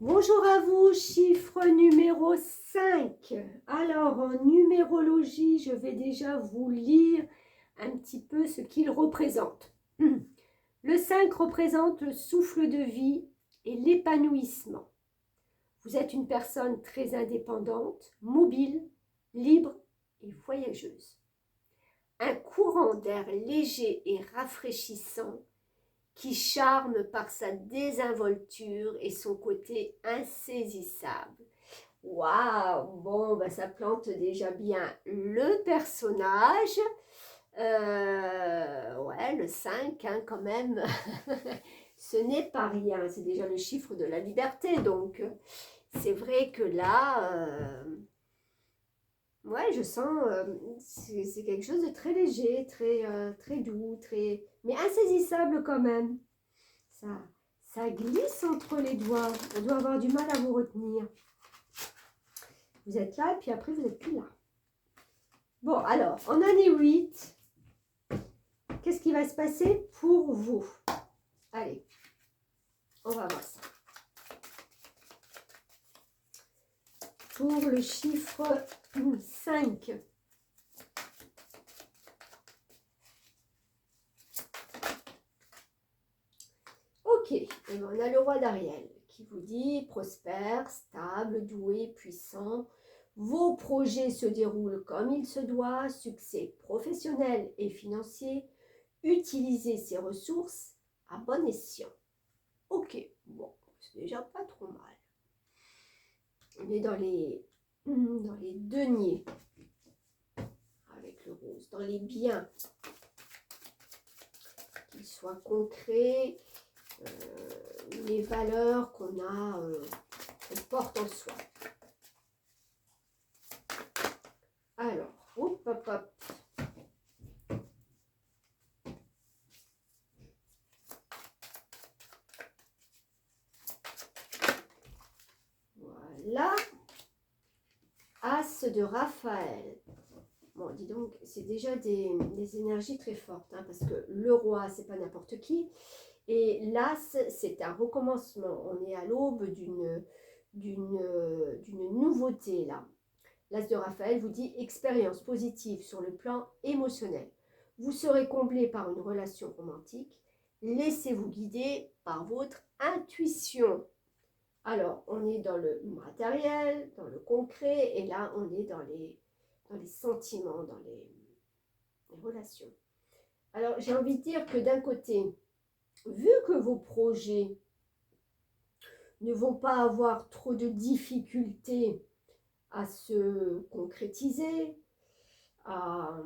Bonjour à vous, chiffre numéro 5. Alors, en numérologie, je vais déjà vous lire un petit peu ce qu'il représente. Le 5 représente le souffle de vie et l'épanouissement. Vous êtes une personne très indépendante, mobile, libre et voyageuse. Un courant d'air léger et rafraîchissant qui charme par sa désinvolture et son côté insaisissable. Waouh, bon, bah, ça plante déjà bien le personnage. Ouais, le 5, hein, quand même, ce n'est pas rien. C'est déjà le chiffre de la liberté. Donc, c'est vrai que là, ouais, je sens, c'est quelque chose de très léger, très doux, mais insaisissable quand même. Ça, ça glisse entre les doigts. On doit avoir du mal à vous retenir. Vous êtes là et puis après vous n'êtes plus là. Bon, alors, en année 8, qu'est-ce qui va se passer pour vous? Allez, on va voir ça. Pour le chiffre 5. Ok, et on a le roi d'Ariel qui vous dit prospère, stable, doué, puissant. Vos projets se déroulent comme il se doit, succès professionnel et financier. Utilisez ces ressources à bon escient. Ok, bon, c'est déjà pas trop mal. On est dans les deniers avec le rose, dans les biens, qu'ils soient concrets, les valeurs qu'on a, qu'on porte en soi. Alors, hop, hop, hop. Voilà. As de Raphaël. Bon, dis donc, c'est déjà des énergies très fortes, hein, parce que le roi, c'est pas n'importe qui. Et l'as, c'est un recommencement. On est à l'aube d'une nouveauté, là. L'as de Raphaël vous dit expérience positive sur le plan émotionnel. Vous serez comblé par une relation romantique. Laissez-vous guider par votre intuition. Alors, on est dans le matériel, dans le concret, et là, on est dans les sentiments, dans les relations. Alors, j'ai envie de dire que d'un côté, vu que vos projets ne vont pas avoir trop de difficultés à se concrétiser, à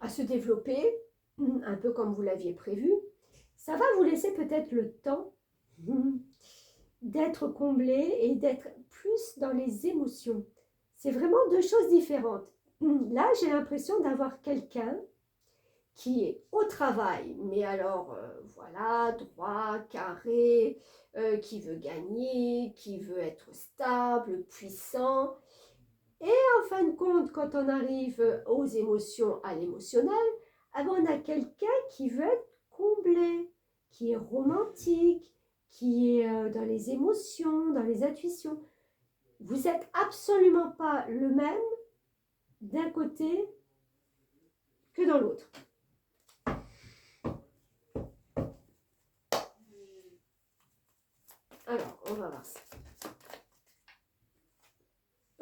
se développer, un peu comme vous l'aviez prévu, ça va vous laisser peut-être le temps d'être comblé et d'être plus dans les émotions. C'est vraiment deux choses différentes. Là, j'ai l'impression d'avoir quelqu'un qui est au travail, mais alors, voilà, droit, carré, qui veut gagner, qui veut être stable, puissant. Et en fin de compte, quand on arrive aux émotions, à l'émotionnel, on a quelqu'un qui veut être comblé, qui est romantique, qui est dans les émotions, dans les intuitions. Vous n'êtes absolument pas le même d'un côté que dans l'autre. Alors, on va voir ça.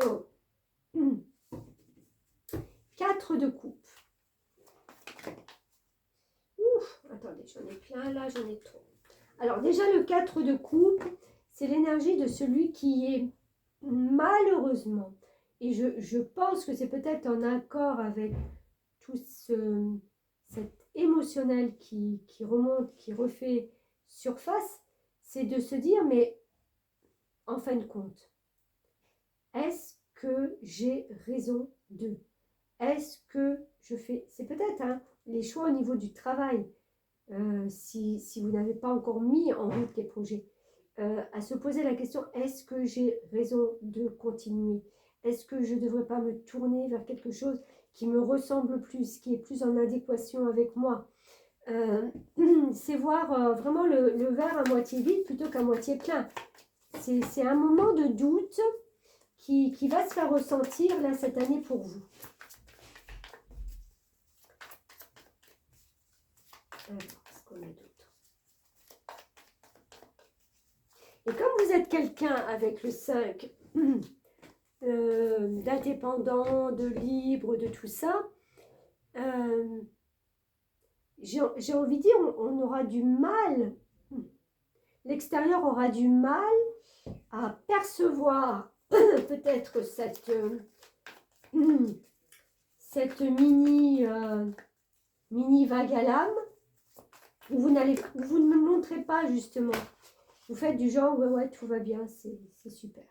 Oh. 4 de coupe. Ouf, attendez, j'en ai plein là, j'en ai trop. Alors déjà, le 4 de coupe, c'est l'énergie de celui qui est malheureusement, et je pense que c'est peut-être en accord avec tout cet émotionnel qui remonte, qui refait surface, c'est de se dire, mais en fin de compte, est-ce que j'ai raison de? Est-ce que je fais... C'est peut-être les choix au niveau du travail, si vous n'avez pas encore mis en route les projets, à se poser la question, est-ce que j'ai raison de continuer? Est-ce que je ne devrais pas me tourner vers quelque chose qui me ressemble plus, qui est plus en adéquation avec moi? C'est voir vraiment le verre à moitié vide plutôt qu'à moitié plein. c'est un moment de doute qui va se faire ressentir là cette année pour vous. Alors, qu'est-ce qu'on a d'autre? Et comme vous êtes quelqu'un avec le 5 d'indépendant, de libre, de tout ça, j'ai envie de dire, on aura du mal, l'extérieur aura du mal à percevoir peut-être cette mini vague à l'âme où vous ne montrez pas justement. Vous faites du genre, ouais, tout va bien, c'est super.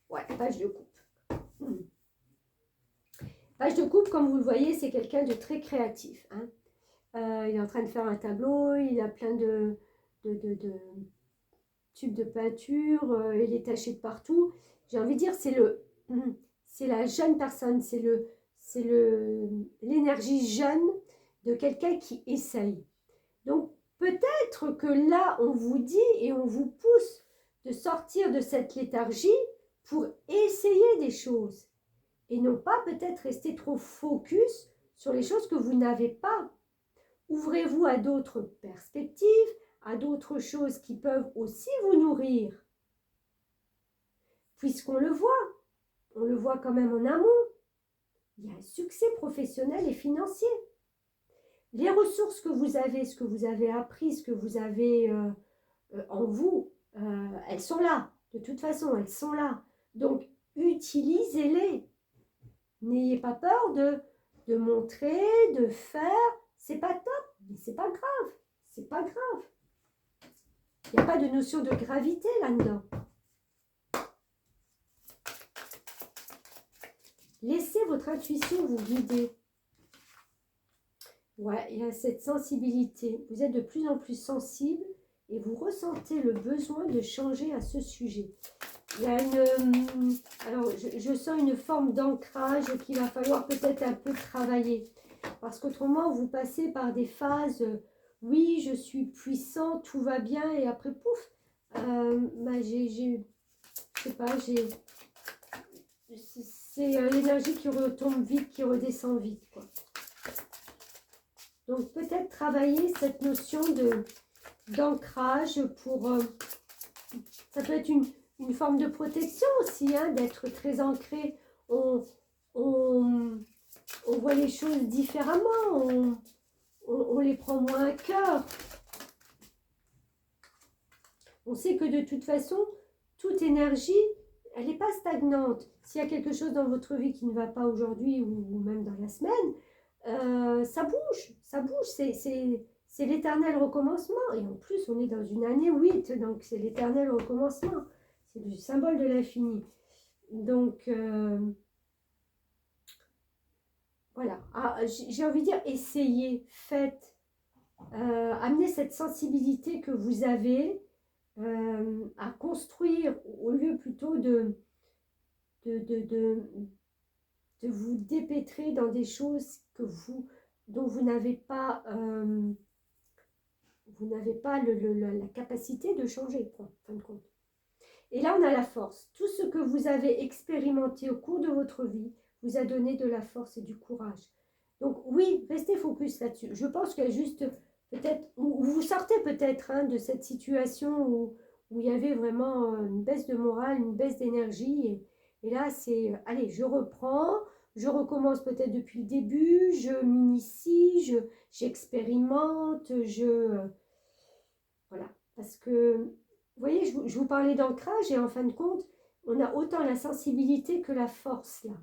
Ouais, page de coupe. Page de coupe, comme vous le voyez, c'est quelqu'un de très créatif. Hein. Il est en train de faire un tableau, il a plein de tubes de peinture, il est taché de partout. J'ai envie de dire, c'est la jeune personne, c'est l'énergie jeune de quelqu'un qui essaye. Donc, peut-être que là, on vous dit et on vous pousse de sortir de cette léthargie pour essayer des choses. Et non pas peut-être rester trop focus sur les choses que vous n'avez pas. Ouvrez-vous à d'autres perspectives, à d'autres choses qui peuvent aussi vous nourrir. Puisqu'on le voit quand même en amont. Il y a un succès professionnel et financier. Les ressources que vous avez, ce que vous avez appris, ce que vous avez en vous, elles sont là. De toute façon, elles sont là. Donc, utilisez-les. N'ayez pas peur de montrer, de faire. C'est pas top, mais c'est pas grave. C'est pas grave. Il n'y a pas de notion de gravité là-dedans. Laissez votre intuition vous guider. Ouais, il y a cette sensibilité. Vous êtes de plus en plus sensible et vous ressentez le besoin de changer à ce sujet. Il y a alors, je sens une forme d'ancrage qu'il va falloir peut-être un peu travailler. Parce qu'autrement, vous passez par des phases, oui, je suis puissant, tout va bien, et après, pouf, je sais pas, c'est l'énergie qui retombe vite, qui redescend vite, quoi. Donc, peut-être travailler cette notion d'ancrage pour... ça peut être une forme de protection aussi, hein, d'être très ancré. On voit les choses différemment, on les prend moins à cœur. On sait que de toute façon, toute énergie, elle n'est pas stagnante. S'il y a quelque chose dans votre vie qui ne va pas aujourd'hui ou même dans la semaine, ça bouge, c'est l'éternel recommencement. Et en plus, on est dans une année 8, donc c'est l'éternel recommencement. C'est le symbole de l'infini. Donc, voilà. J'ai envie de dire, essayez, faites, amenez cette sensibilité que vous avez à construire au lieu plutôt de vous dépêtrer dans des choses dont vous n'avez pas, la capacité de changer, quoi, en fin de compte. Et là, on a la force. Tout ce que vous avez expérimenté au cours de votre vie vous a donné de la force et du courage. Donc oui, restez focus là-dessus. Je pense qu'il y a juste peut-être, ou vous sortez peut-être de cette situation où il y avait vraiment une baisse de morale, une baisse d'énergie. Et là, c'est, allez, je reprends, je recommence peut-être depuis le début, je m'initie, j'expérimente, voilà. Parce que, vous voyez, je vous parlais d'ancrage et en fin de compte, on a autant la sensibilité que la force là.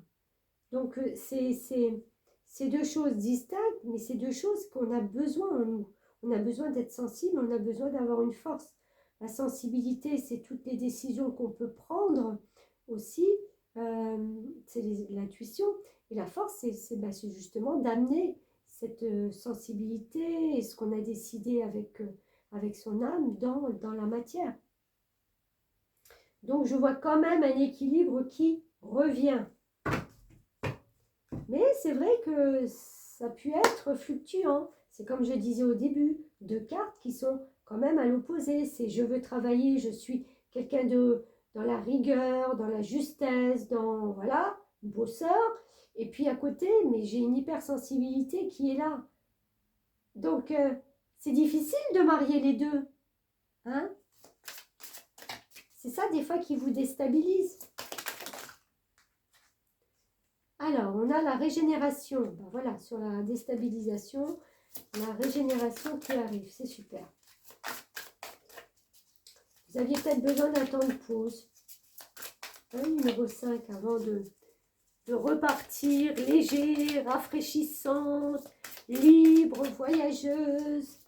Donc, c'est deux choses distinctes, mais c'est deux choses qu'on a besoin en nous. On a besoin d'être sensible, on a besoin d'avoir une force. La sensibilité, c'est toutes les décisions qu'on peut prendre aussi, c'est l'intuition. Et la force, c'est justement d'amener cette sensibilité et ce qu'on a décidé avec son âme dans la matière. Donc, je vois quand même un équilibre qui revient. Mais c'est vrai que ça a pu être fluctuant. C'est comme je disais au début, deux cartes qui sont quand même à l'opposé. C'est je veux travailler, je suis quelqu'un de dans la rigueur, dans la justesse, dans, voilà, bosseur. Et puis à côté, mais j'ai une hypersensibilité qui est là. Donc, c'est difficile de marier les deux. Hein? C'est ça, des fois, qui vous déstabilise. Alors, on a la régénération. Ben voilà, sur la déstabilisation, la régénération qui arrive. C'est super. Vous aviez peut-être besoin d'un temps de pause. Hein, numéro 5, avant de repartir léger, rafraîchissante, libre, voyageuse.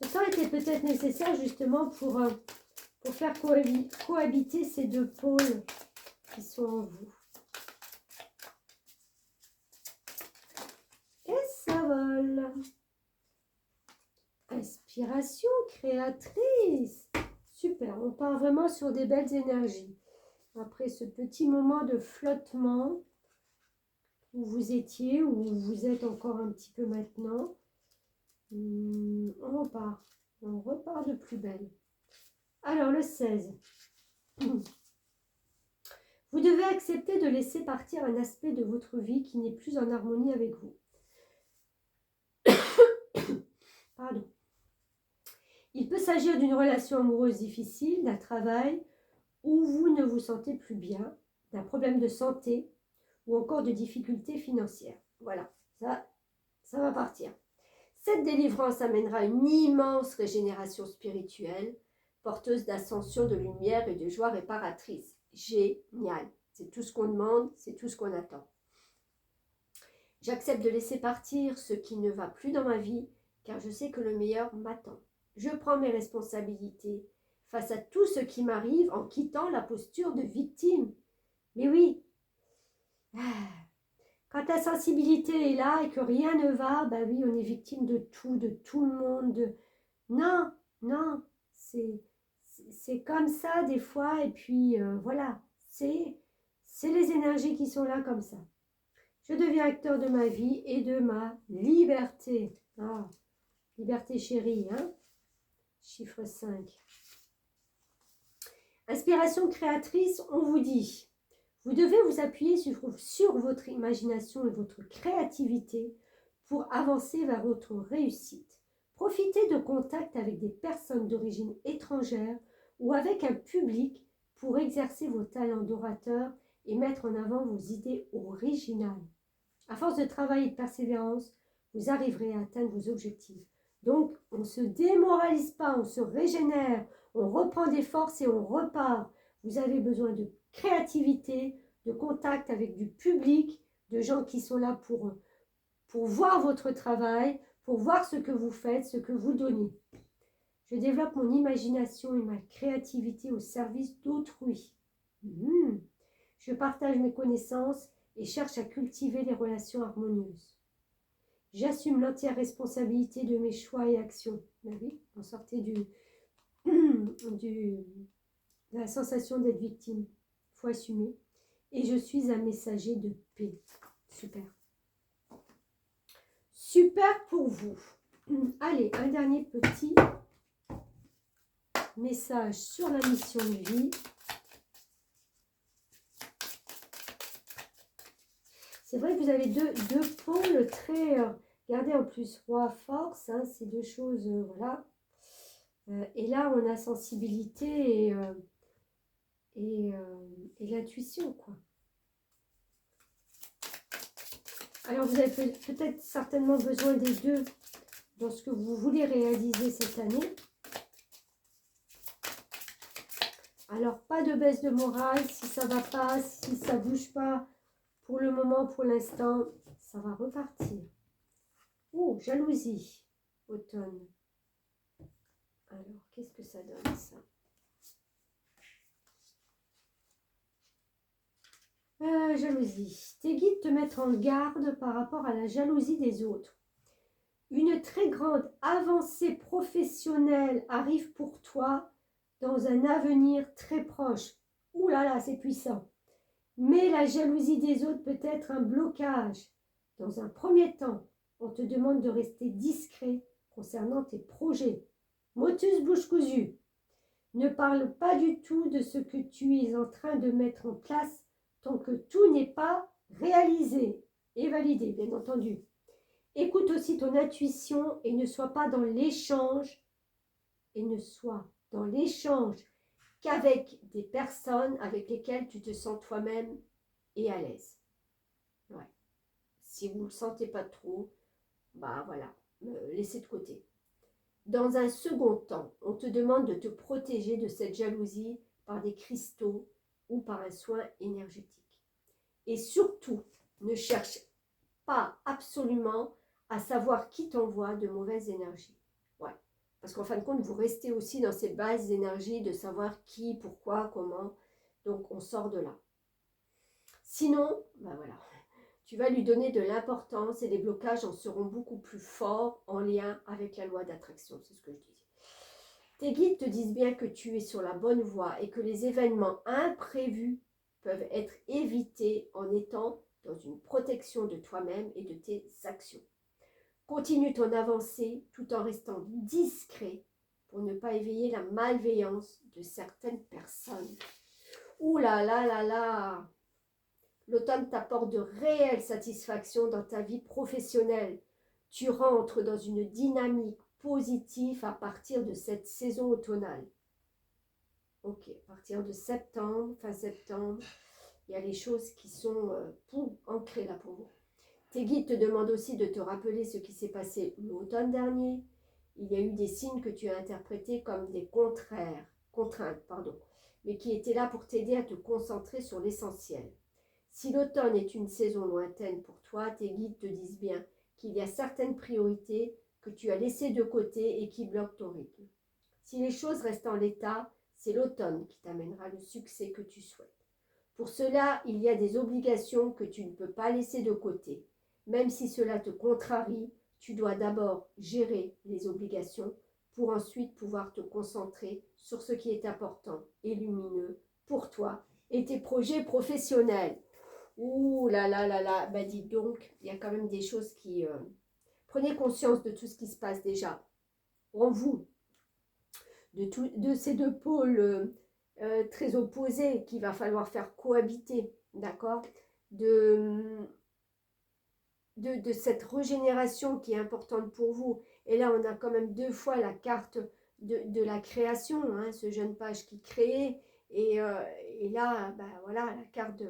Ce temps était peut-être nécessaire justement pour faire cohabiter ces deux pôles qui sont en vous. Et ça vole. Inspiration créatrice. Super, on part vraiment sur des belles énergies. Après ce petit moment de flottement où vous étiez, où vous êtes encore un petit peu maintenant, on repart de plus belle. Alors le 16. Vous devez accepter de laisser partir un aspect de votre vie qui n'est plus en harmonie avec vous. Pardon. Il peut s'agir d'une relation amoureuse difficile, d'un travail où vous ne vous sentez plus bien, d'un problème de santé ou encore de difficultés financières. Voilà, ça va partir. Cette délivrance amènera une immense régénération spirituelle, porteuse d'ascension, de lumière et de joie réparatrice. Génial. C'est tout ce qu'on demande, c'est tout ce qu'on attend. J'accepte de laisser partir ce qui ne va plus dans ma vie, car je sais que le meilleur m'attend. Je prends mes responsabilités face à tout ce qui m'arrive en quittant la posture de victime. Mais oui, quand la sensibilité est là et que rien ne va, bah oui, on est victime de tout le monde. Non, non, c'est comme ça des fois, et puis voilà, c'est les énergies qui sont là comme ça. Je deviens acteur de ma vie et de ma liberté. Ah, liberté chérie, hein? Chiffre 5. Inspiration créatrice, on vous dit, vous devez vous appuyer sur votre imagination et votre créativité pour avancer vers votre réussite. Profitez de contacts avec des personnes d'origine étrangère ou avec un public pour exercer vos talents d'orateur et mettre en avant vos idées originales. À force de travail et de persévérance, vous arriverez à atteindre vos objectifs. Donc, on ne se démoralise pas, on se régénère, on reprend des forces et on repart. Vous avez besoin de créativité, de contact avec du public, de gens qui sont là pour voir votre travail, pour voir ce que vous faites, ce que vous donnez. Je développe mon imagination et ma créativité au service d'autrui. Je partage mes connaissances et cherche à cultiver des relations harmonieuses. J'assume l'entière responsabilité de mes choix et actions. Ben oui, on sortait de la sensation d'être victime. Il faut assumer. Et je suis un messager de paix. Super. Super pour vous. Allez, un dernier petit message sur la mission de vie. C'est vrai que vous avez deux pôles très... regardez en plus, roi, force, hein, ces deux choses, voilà. Et là, on a sensibilité et l'intuition, quoi. Alors, vous avez peut-être certainement besoin des deux dans ce que vous voulez réaliser cette année. Alors, pas de baisse de morale, si ça ne va pas, si ça ne bouge pas, pour le moment, pour l'instant, ça va repartir. Oh, jalousie, automne. Alors, qu'est-ce que ça donne, ça? Jalousie. Tes guides te mettent en garde par rapport à la jalousie des autres. Une très grande avancée professionnelle arrive pour toi dans un avenir très proche. Ouh là là, c'est puissant. Mais la jalousie des autres peut être un blocage. Dans un premier temps, on te demande de rester discret concernant tes projets. Motus bouche cousue. Ne parle pas du tout de ce que tu es en train de mettre en place tant que tout n'est pas réalisé et validé, bien entendu. Écoute aussi ton intuition et ne sois pas dans l'échange qu'avec des personnes avec lesquelles tu te sens toi-même et à l'aise. Ouais. Si vous ne le sentez pas trop, bah voilà, laissez de côté. Dans un second temps, on te demande de te protéger de cette jalousie par des cristaux ou par un soin énergétique. Et surtout, ne cherche pas absolument à savoir qui t'envoie de mauvaises énergies. Ouais. Parce qu'en fin de compte, vous restez aussi dans ces bases d'énergie de savoir qui, pourquoi, comment. Donc, on sort de là. Sinon, ben voilà, tu vas lui donner de l'importance et les blocages en seront beaucoup plus forts en lien avec la loi d'attraction. C'est ce que je disais. Tes guides te disent bien que tu es sur la bonne voie et que les événements imprévus peuvent être évités en étant dans une protection de toi-même et de tes actions. Continue ton avancée tout en restant discret pour ne pas éveiller la malveillance de certaines personnes. Ouh là là là là! L'automne t'apporte de réelles satisfactions dans ta vie professionnelle. Tu rentres dans une dynamique positive à partir de cette saison automnale. Ok, à partir de septembre, fin septembre, il y a les choses qui sont ancrées là pour vous. Tes guides te demandent aussi de te rappeler ce qui s'est passé l'automne dernier. Il y a eu des signes que tu as interprétés comme des contraintes, mais qui étaient là pour t'aider à te concentrer sur l'essentiel. Si l'automne est une saison lointaine pour toi, tes guides te disent bien qu'il y a certaines priorités que tu as laissées de côté et qui bloquent ton rythme. Si les choses restent en l'état, c'est l'automne qui t'amènera le succès que tu souhaites. Pour cela, il y a des obligations que tu ne peux pas laisser de côté. Même si cela te contrarie, tu dois d'abord gérer les obligations pour ensuite pouvoir te concentrer sur ce qui est important et lumineux pour toi et tes projets professionnels. Ouh là là là là, bah dites donc, il y a quand même des choses qui... Prenez conscience de tout ce qui se passe déjà en vous, de ces deux pôles très opposés qu'il va falloir faire cohabiter, d'accord, de cette régénération qui est importante pour vous. Et là, on a quand même deux fois la carte de la création, hein, ce jeune page qui crée, et là, bah, voilà, la carte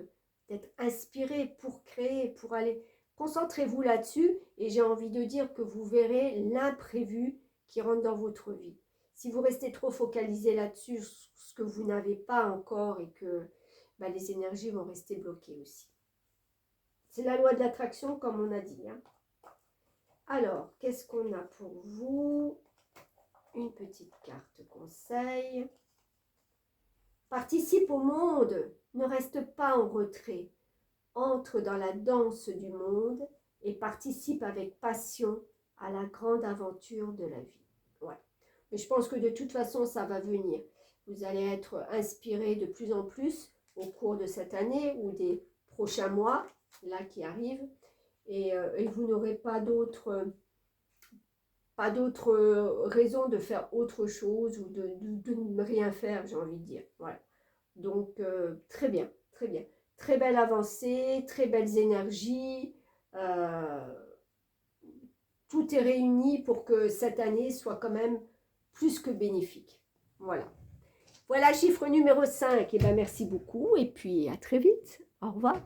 d'être inspiré pour créer, pour aller. Concentrez-vous là-dessus, et j'ai envie de dire que vous verrez l'imprévu qui rentre dans votre vie. Si vous restez trop focalisé là-dessus, ce que vous n'avez pas encore, et que bah, les énergies vont rester bloquées aussi. C'est la loi de l'attraction, comme on a dit. Hein. Alors, qu'est-ce qu'on a pour vous? Une petite carte conseil. Participe au monde, ne reste pas en retrait. Entre dans la danse du monde et participe avec passion à la grande aventure de la vie. Ouais. Mais je pense que de toute façon, ça va venir. Vous allez être inspiré de plus en plus au cours de cette année ou des prochains mois là qui arrivent, et vous n'aurez pas d'autres raisons de faire autre chose ou de ne rien faire, j'ai envie de dire. Voilà. Donc très bien, très bien. Très belle avancée, très belles énergies. Tout est réuni pour que cette année soit quand même plus que bénéfique. Voilà. Voilà, chiffre numéro 5. Et ben merci beaucoup et puis à très vite. Au revoir.